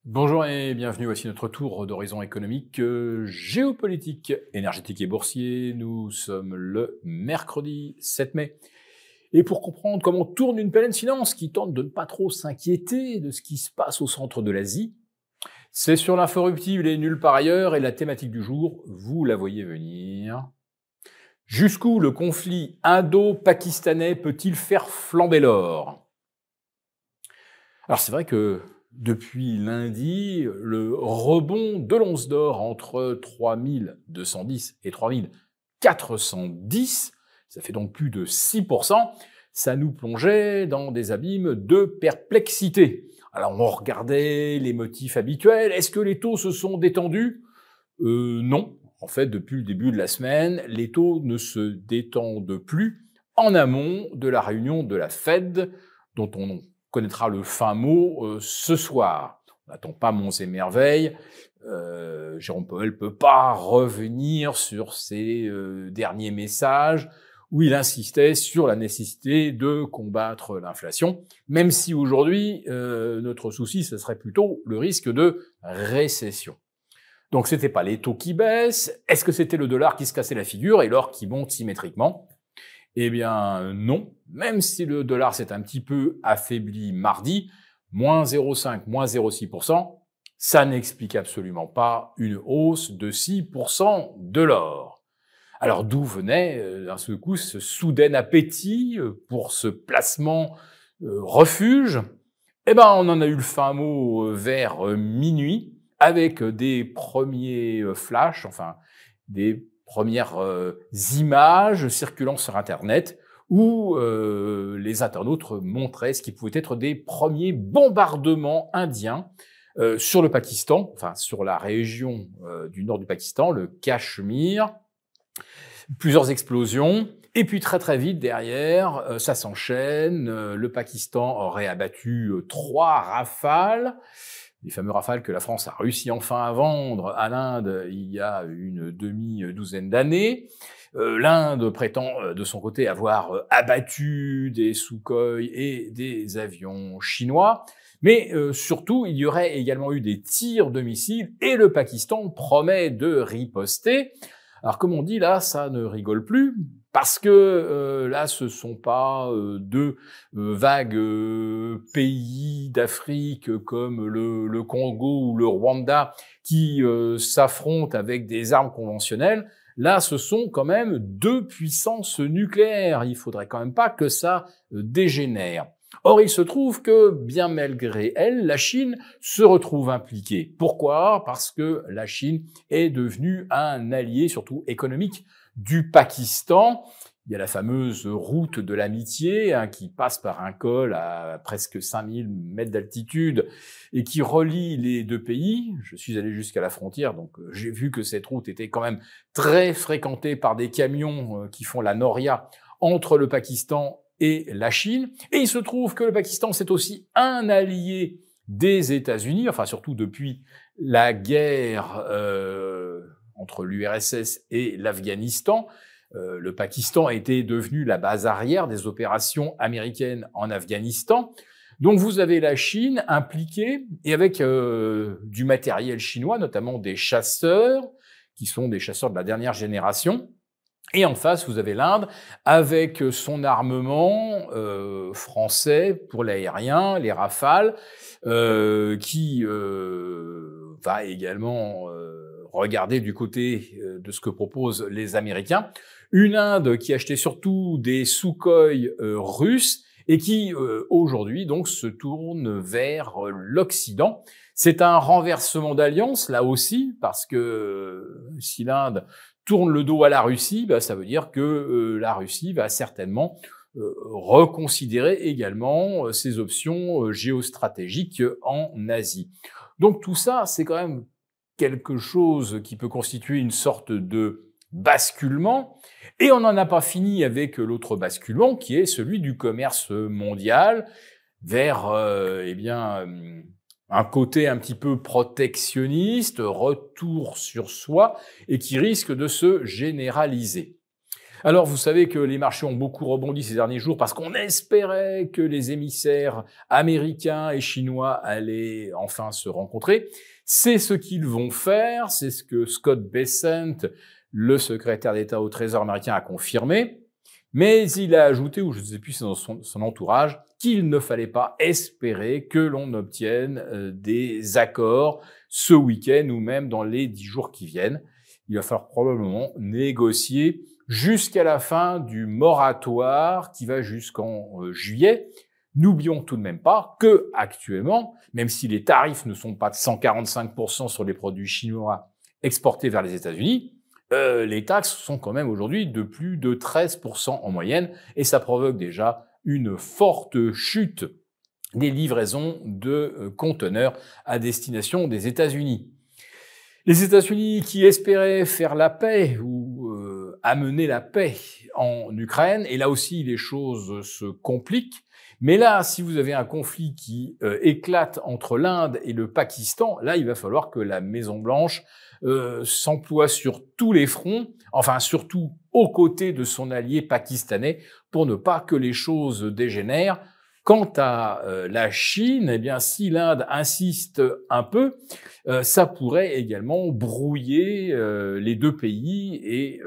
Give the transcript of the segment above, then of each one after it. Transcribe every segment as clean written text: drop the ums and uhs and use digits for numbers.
Bonjour et bienvenue, voici notre tour d'horizon économique, géopolitique, énergétique et boursier. Nous sommes le mercredi 7 mai. Et pour comprendre comment tourne une pleine finance qui tente de ne pas trop s'inquiéter de ce qui se passe au centre de l'Asie, c'est sur l'inforruptible et nulle part ailleurs, et la thématique du jour, vous la voyez venir. Jusqu'où le conflit indo-pakistanais peut-il faire flamber l'or? Alors c'est vrai que depuis lundi, le rebond de l'once d'or entre 3210 et 3410, ça fait donc plus de 6%, ça nous plongeait dans des abîmes de perplexité. Alors on regardait les motifs habituels, est-ce que les taux se sont détendus? Non. En fait, depuis le début de la semaine, les taux ne se détendent plus en amont de la réunion de la Fed, dont on connaîtra le fin mot ce soir. On n'attend pas monts et merveilles. Jérôme Powell peut pas revenir sur ses derniers messages où il insistait sur la nécessité de combattre l'inflation, même si aujourd'hui, notre souci, ce serait plutôt le risque de récession. Donc c'était pas les taux qui baissent, est-ce que c'était le dollar qui se cassait la figure et l'or qui monte symétriquement? Eh bien non, même si le dollar s'est un petit peu affaibli mardi, moins 0,5, moins 0,6%, ça n'explique absolument pas une hausse de 6% de l'or. Alors d'où venait d'un seul coup ce soudain appétit pour ce placement refuge? Eh ben on en a eu le fin mot vers minuit, avec des premiers flashs, enfin des premières images circulant sur Internet où les internautes montraient ce qui pouvait être des premiers bombardements indiens sur le Pakistan, enfin sur la région du nord du Pakistan, le Cachemire. Plusieurs explosions. Et puis très vite derrière, ça s'enchaîne. Le Pakistan aurait abattu 3 rafales, les fameux rafales que la France a réussi enfin à vendre à l'Inde il y a une demi-douzaine d'années. L'Inde prétend de son côté avoir abattu des Sukhoi et des avions chinois. Mais surtout, il y aurait également eu des tirs de missiles et le Pakistan promet de riposter. Alors comme on dit là, ça ne rigole plus, parce que là, ce sont pas deux vagues pays d'Afrique comme le Congo ou le Rwanda qui s'affrontent avec des armes conventionnelles. Là, ce sont quand même deux puissances nucléaires. Il faudrait quand même pas que ça dégénère. Or, il se trouve que, bien malgré elle, la Chine se retrouve impliquée. Pourquoi? Parce que la Chine est devenue un allié, surtout économique, du Pakistan. Il y a la fameuse route de l'amitié qui passe par un col à presque 5000 mètres d'altitude et qui relie les deux pays. Je suis allé jusqu'à la frontière, donc j'ai vu que cette route était quand même très fréquentée par des camions qui font la noria entre le Pakistan et la Chine. Et il se trouve que le Pakistan, c'est aussi un allié des États-Unis, enfin surtout depuis la guerre entre l'URSS et l'Afghanistan. Le Pakistan était devenu la base arrière des opérations américaines en Afghanistan. Donc vous avez la Chine impliquée, et avec du matériel chinois, notamment des chasseurs, qui sont des chasseurs de la dernière génération. Et en face, vous avez l'Inde avec son armement français pour l'aérien, les Rafales, qui va également regarder du côté de ce que proposent les Américains. Une Inde qui achetait surtout des Sukhoi russes et qui aujourd'hui donc se tourne vers l'Occident. C'est un renversement d'alliance là aussi, parce que si l'Inde tourne le dos à la Russie, ça veut dire que la Russie va certainement reconsidérer également ses options géostratégiques en Asie. Donc tout ça, c'est quand même quelque chose qui peut constituer une sorte de basculement. Et on n'en a pas fini avec l'autre basculement, qui est celui du commerce mondial vers un côté un petit peu protectionniste, retour sur soi, et qui risque de se généraliser. Alors, vous savez que les marchés ont beaucoup rebondi ces derniers jours parce qu'on espérait que les émissaires américains et chinois allaient enfin se rencontrer. C'est ce qu'ils vont faire, c'est ce que Scott Bessent, le secrétaire d'État au Trésor américain, a confirmé. Mais il a ajouté, ou je ne sais plus si c'est dans son entourage, qu'il ne fallait pas espérer que l'on obtienne des accords ce week-end ou même dans les 10 jours qui viennent. Il va falloir probablement négocier jusqu'à la fin du moratoire qui va jusqu'en juillet. N'oublions tout de même pas que actuellement, même si les tarifs ne sont pas de 145% sur les produits chinois exportés vers les États-Unis, les taxes sont quand même aujourd'hui de plus de 13% en moyenne et ça provoque déjà une forte chute des livraisons de conteneurs à destination des États-Unis. Les États-Unis qui espéraient faire la paix ou amener la paix en Ukraine, et là aussi les choses se compliquent. Mais là, si vous avez un conflit qui éclate entre l'Inde et le Pakistan, là, il va falloir que la Maison-Blanche s'emploie sur tous les fronts, enfin surtout aux côtés de son allié pakistanais, pour ne pas que les choses dégénèrent. Quant à la Chine, eh bien, si l'Inde insiste un peu, ça pourrait également brouiller les deux pays et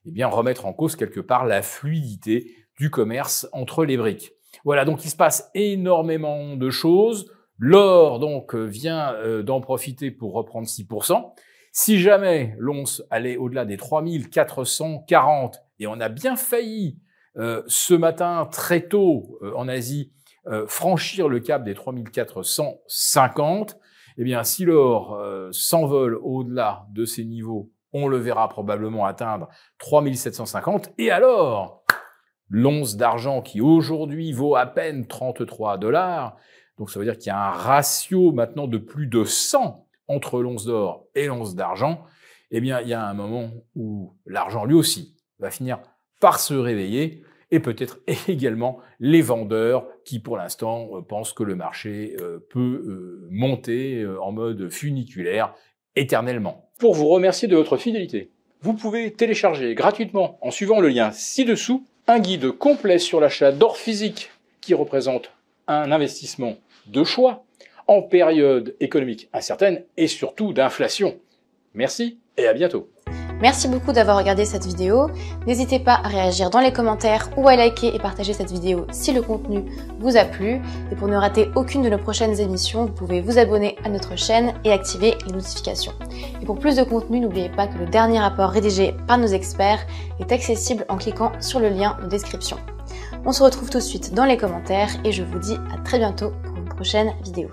eh bien remettre en cause quelque part la fluidité du commerce entre les BRICS. Voilà, donc il se passe énormément de choses. L'or, donc, vient d'en profiter pour reprendre 6%. Si jamais l'once allait au-delà des 3440, et on a bien failli ce matin, très tôt, en Asie, franchir le cap des 3450, eh bien, si l'or s'envole au-delà de ces niveaux, on le verra probablement atteindre 3750. Et alors, l'once d'argent qui aujourd'hui vaut à peine 33 $, donc ça veut dire qu'il y a un ratio maintenant de plus de 100 entre l'once d'or et l'once d'argent, eh bien, il y a un moment où l'argent lui aussi va finir par se réveiller, et peut-être également les vendeurs qui, pour l'instant, pensent que le marché peut monter en mode funiculaire éternellement. Pour vous remercier de votre fidélité, vous pouvez télécharger gratuitement, en suivant le lien ci-dessous, un guide complet sur l'achat d'or physique qui représente un investissement de choix en période économique incertaine et surtout d'inflation. Merci et à bientôt. Merci beaucoup d'avoir regardé cette vidéo. N'hésitez pas à réagir dans les commentaires ou à liker et partager cette vidéo si le contenu vous a plu. Et pour ne rater aucune de nos prochaines émissions, vous pouvez vous abonner à notre chaîne et activer les notifications. Et pour plus de contenu, n'oubliez pas que le dernier rapport rédigé par nos experts est accessible en cliquant sur le lien de description. On se retrouve tout de suite dans les commentaires et je vous dis à très bientôt pour une prochaine vidéo.